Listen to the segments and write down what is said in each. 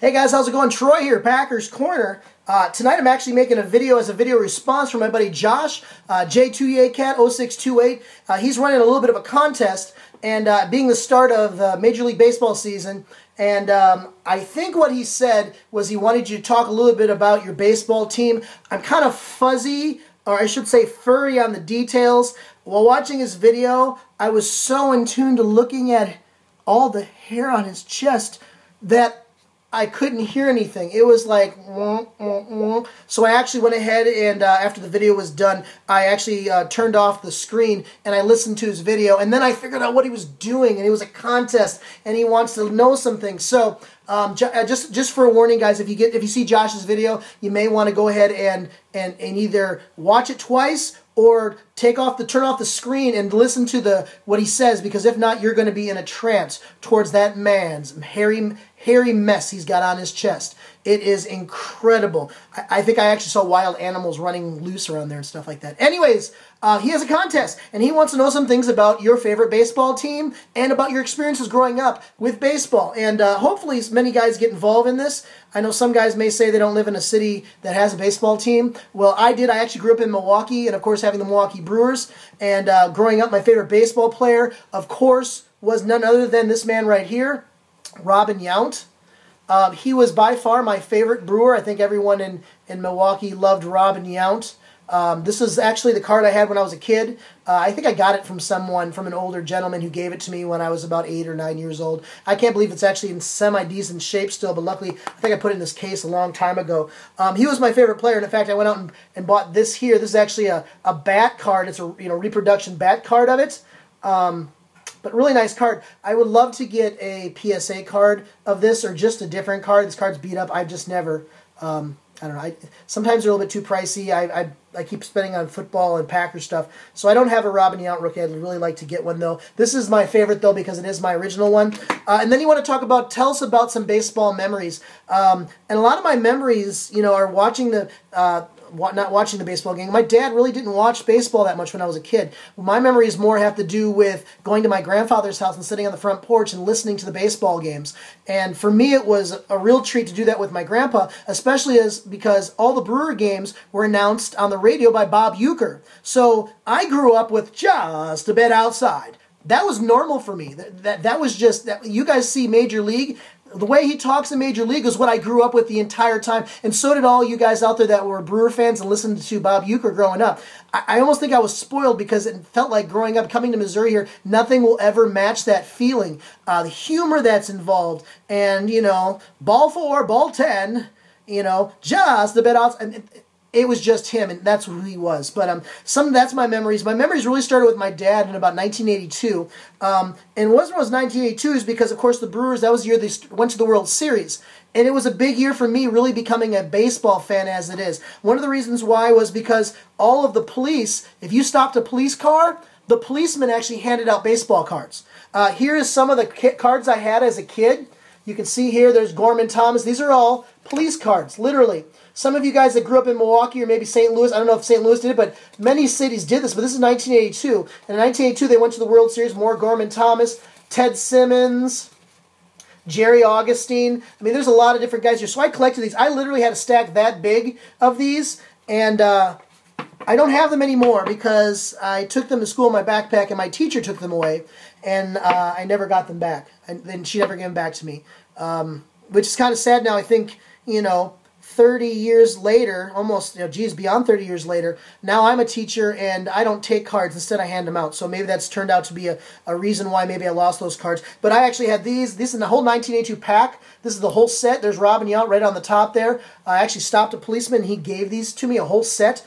Hey guys, how's it going? Troy here, Packers Corner. Tonight I'm actually making a video as a video response from my buddy Josh, Jtulliakat 0628. He's running a little bit of a contest, and being the start of the Major League Baseball season, and I think what he said was he wanted you to talk a little bit about your baseball team. I'm kind of fuzzy, or I should say furry on the details. While watching his video, I was so in tune to looking at all the hair on his chest that I couldn't hear anything. It was like, so I actually went ahead and after the video was done, I actually turned off the screen and I listened to his video, and then I figured out what he was doing, and it was a contest and he wants to know something. So just for a warning, guys, if you see Josh's video, you may want to go ahead and either watch it twice or turn off the screen and listen to what he says, because if not, you're going to be in a trance towards that man's hairy mess he's got on his chest. It is incredible. I think I actually saw wild animals running loose around there and stuff like that. Anyways, he has a contest, and he wants to know some things about your favorite baseball team and about your experiences growing up with baseball. And hopefully many guys get involved in this. I know some guys may say they don't live in a city that has a baseball team. Well, I did. I actually grew up in Milwaukee, and of course having the Milwaukee Brewers. And growing up, my favorite baseball player, of course, was none other than this man right here, Robin Yount. He was by far my favorite Brewer. I think everyone in Milwaukee loved Robin Yount. This is actually the card I had when I was a kid. I think I got it from an older gentleman who gave it to me when I was about 8 or 9 years old. I can't believe it's actually in semi-decent shape still, but luckily I think I put it in this case a long time ago. He was my favorite player, and in fact I went out and bought this here. This is actually a bat card. It's a reproduction bat card of it. But really nice card. I would love to get a PSA card of this, or just a different card. This card's beat up. I've just never, I don't know. Sometimes they're a little bit too pricey. I keep spending on football and Packers stuff. So I don't have a Robin Yount rookie. I'd really like to get one, though. This is my favorite, though, because it is my original one. And then you want to tell us about some baseball memories. And a lot of my memories, are watching not watching the baseball game. My dad really didn't watch baseball that much when I was a kid. My memories more have to do with going to my grandfather's house and sitting on the front porch and listening to the baseball games. And for me, it was a real treat to do that with my grandpa, especially because all the Brewer games were announced on the radio by Bob Uecker. So I grew up with Just a Bit Outside. That was normal for me. That was just, you guys see Major League. The way he talks in Major League is what I grew up with the entire time, and so did all you guys out there that were Brewer fans and listened to Bob Uecker growing up. I almost think I was spoiled, because it felt like growing up, coming to Missouri here, nothing will ever match that feeling. The humor that's involved, and, ball 4, ball 10, just a bit out. And it was just him, and that's who he was. But that's my memories. My memories really started with my dad in about 1982. And it wasn't 1982 is because, of course, the Brewers, that was the year they went to the World Series. And it was a big year for me really becoming a baseball fan as it is. One of the reasons why was because all of the police, if you stopped a police car, the policeman actually handed out baseball cards. Here is some of the cards I had as a kid. You can see here, there's Gorman Thomas. These are all police cards, literally. Some of you guys that grew up in Milwaukee or maybe St. Louis, I don't know if St. Louis did it, but many cities did this. But this is 1982. And in 1982, they went to the World Series. More Gorman Thomas, Ted Simmons, Jerry Augustine. I mean, there's a lot of different guys here. So I collected these. I literally had a stack that big of these. And I don't have them anymore because I took them to school in my backpack, and my teacher took them away. And I never got them back. And then she never gave them back to me. Which is kind of sad now. I think, 30 years later, almost, beyond 30 years later, now I'm a teacher and I don't take cards. Instead, I hand them out. So maybe that's turned out to be a reason why maybe I lost those cards. But I actually had these. This is the whole 1982 pack. This is the whole set. There's Robin Yount right on the top there. I actually stopped a policeman and he gave these to me, a whole set.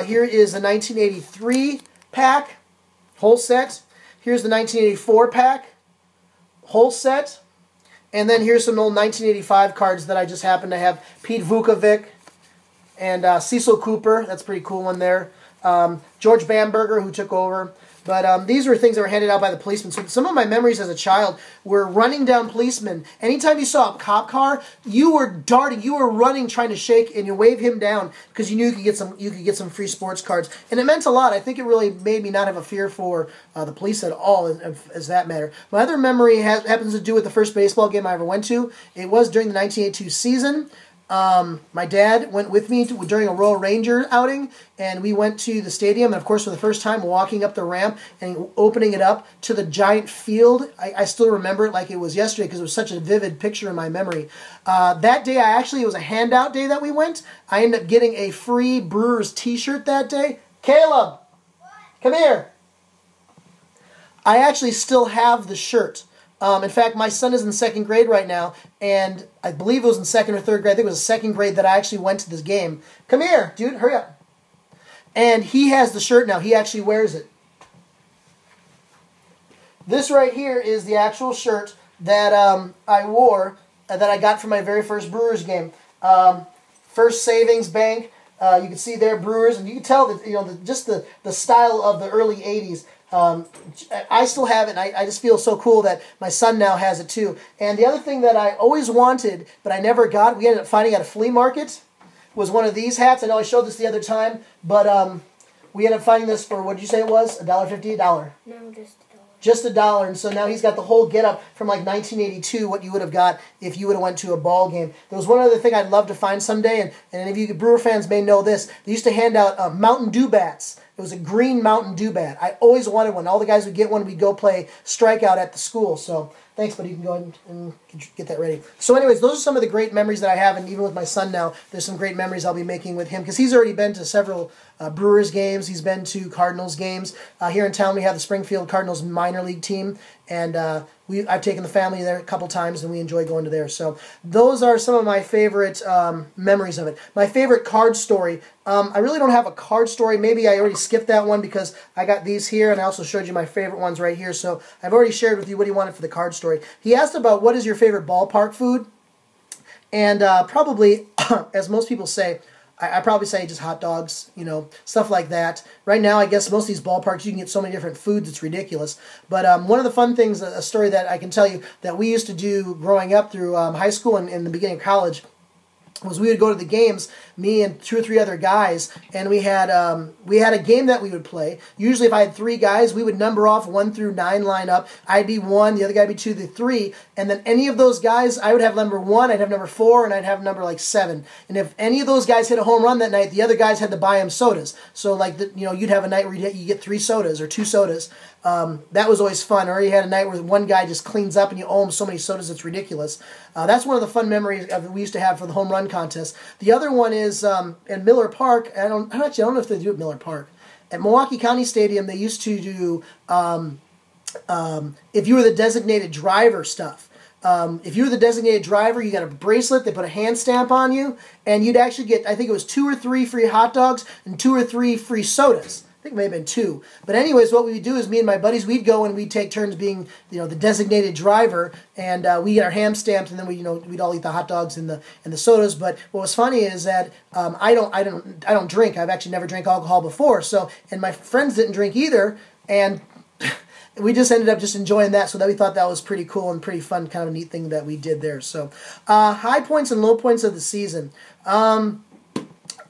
Here is the 1983 pack, whole set. Here's the 1984 pack, whole set. And then here's some old 1985 cards that I just happen to have. Pete Vukovic and Cecil Cooper. That's a pretty cool one there. George Bamberger, who took over. But these were things that were handed out by the policemen. So some of my memories as a child were running down policemen. Anytime you saw a cop car, you were darting, you were running, trying to shake and you wave him down because you knew you could get some free sports cards, and it meant a lot. I think it really made me not have a fear for the police at all, as that matter. My other memory happens to do with the first baseball game I ever went to. It was during the 1982 season. My dad went with me during a Royal Ranger outing, and we went to the stadium, and of course for the first time walking up the ramp and opening it up to the giant field. I still remember it like it was yesterday because it was such a vivid picture in my memory. That day, it was a handout day that we went. I ended up getting a free Brewers t-shirt that day. Caleb, come here. I actually still have the shirt. In fact, my son is in second grade right now, and I believe it was in second or third grade. I think it was second grade that I actually went to this game. Come here, dude, hurry up. And he has the shirt now. He actually wears it. This right here is the actual shirt that I wore, that I got for my very first Brewers game. First Savings Bank. You can see there, Brewers, and you can tell that just the style of the early '80s. I still have it, and I just feel so cool that my son now has it too. And the other thing that I always wanted, but I never got, we ended up finding at a flea market, was one of these hats. I know I showed this the other time, but we ended up finding this for, what did you say it was? $1.50? $1? No, just $1. Just $1, and so now he's got the whole get-up from like 1982, what you would have got if you would have went to a ball game. There was one other thing I'd love to find someday, and any of you Brewer fans may know this. They used to hand out Mountain Dew bats. It was a green Mountain Dew bat. I always wanted one. All the guys would get one. We'd go play strikeout at the school. So thanks, buddy. You can go ahead and get that ready. So anyways, those are some of the great memories that I have, and even with my son now, there's some great memories I'll be making with him because he's already been to several Brewers games. He's been to Cardinals games. Here in town, we have the Springfield Cardinals minor league team, and I've taken the family there a couple times, and we enjoy going to there. So those are some of my favorite memories of it. My favorite card story. I really don't have a card story. Maybe I already skipped that one because I got these here, and I also showed you my favorite ones right here. So I've already shared with you what he wanted for the card story. He asked about what is your favorite ballpark food, and probably, as most people say, I probably say just hot dogs, stuff like that. Right now, I guess most of these ballparks, you can get so many different foods, it's ridiculous. But one of the fun things, a story that I can tell you that we used to do growing up through high school and in the beginning of college, was we would go to the games, me and 2 or 3 other guys, and we had a game that we would play. Usually if I had 3 guys, we would number off 1 through 9 line up. I'd be 1, the other guy would be 2, the 3, and then any of those guys, I would have number 1, I'd have number 4, and I'd have number like 7. And if any of those guys hit a home run that night, the other guys had to buy them sodas. So like you'd have a night where you get 3 sodas or 2 sodas. That was always fun. Or you had a night where one guy just cleans up and you owe him so many sodas it's ridiculous. That's one of the fun memories we used to have for the home run contest. The other one is in Miller Park. I don't know if they do it at Miller Park. At Milwaukee County Stadium, they used to do if you were the designated driver stuff. If you were the designated driver, you got a bracelet, they put a hand stamp on you, and you'd actually get, I think it was 2 or 3 free hot dogs and 2 or 3 free sodas. I think it may have been 2. But anyways, what we would do is me and my buddies, we'd go and we'd take turns being, the designated driver, and we get our ham stamped, and then we'd all eat the hot dogs and the sodas. But what was funny is that I don't drink. I've actually never drank alcohol before. So, and my friends didn't drink either, and we just ended up just enjoying that, so that we thought that was pretty cool and pretty fun, kind of a neat thing that we did there. So, high points and low points of the season. I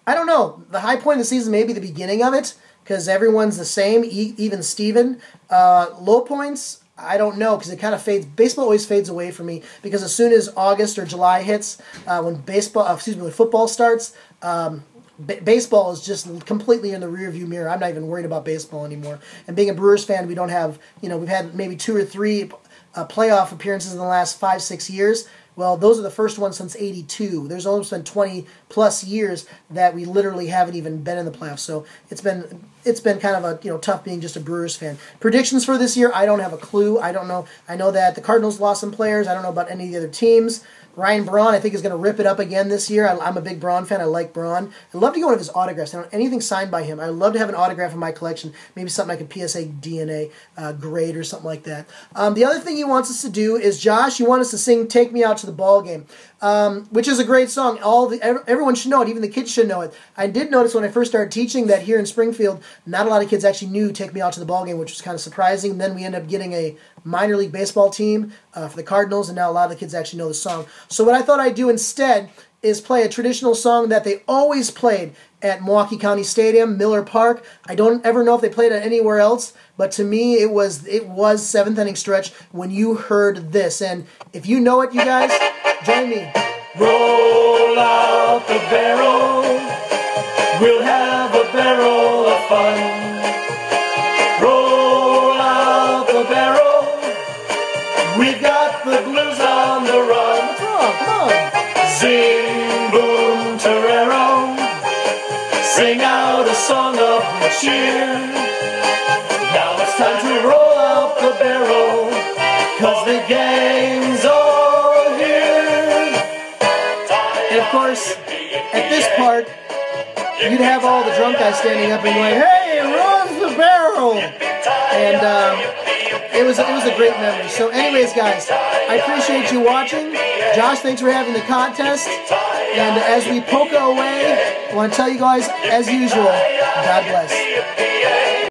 don't know. The high point of the season may be the beginning of it, because everyone's the same, even Steven. Low points, I don't know, because it kind of fades. Baseball always fades away from me, because as soon as August or July hits, when football starts, baseball is just completely in the rearview mirror. I'm not even worried about baseball anymore. And being a Brewers fan, we don't have, we've had maybe 2 or 3 playoff appearances in the last 5-6 years. Well, those are the first ones since '82. There's almost been 20+ years that we literally haven't even been in the playoffs. So it's been kind of a tough being just a Brewers fan. Predictions for this year, I don't have a clue. I don't know. I know that the Cardinals lost some players. I don't know about any of the other teams. Ryan Braun, I think, is going to rip it up again this year. I'm a big Braun fan. I like Braun. I'd love to get one of his autographs. I don't know anything signed by him. I'd love to have an autograph in my collection. Maybe something like a PSA DNA grade or something like that. The other thing he wants us to do is, Josh, you want us to sing "Take Me Out to the Ball Game." which is a great song. Everyone should know it. Even the kids should know it. I did notice when I first started teaching that here in Springfield, not a lot of kids actually knew "Take Me Out to the Ball Game," which was kind of surprising. And then we ended up getting a minor league baseball team for the Cardinals, and now a lot of the kids actually know the song. So what I thought I'd do instead is play a traditional song that they always played at Milwaukee County Stadium, Miller Park. I don't ever know if they played it anywhere else, but to me it was seventh inning stretch when you heard this. And if you know it, you guys, join me. Roll out the barrel, we'll have a barrel of fun. Roll out the barrel, we've got the blues on the run. What's wrong? Come on. Zing, boom, torero, sing out a song of cheer. Now it's time to roll out the barrel, 'cause the game's all here. And of course, at this part, you'd have all the drunk guys standing up and going, "Hey, roll the barrel!" And it was a great memory. So anyways, guys, I appreciate you watching. Josh, thanks for having the contest. And as we polka away, I want to tell you guys, as usual, God bless.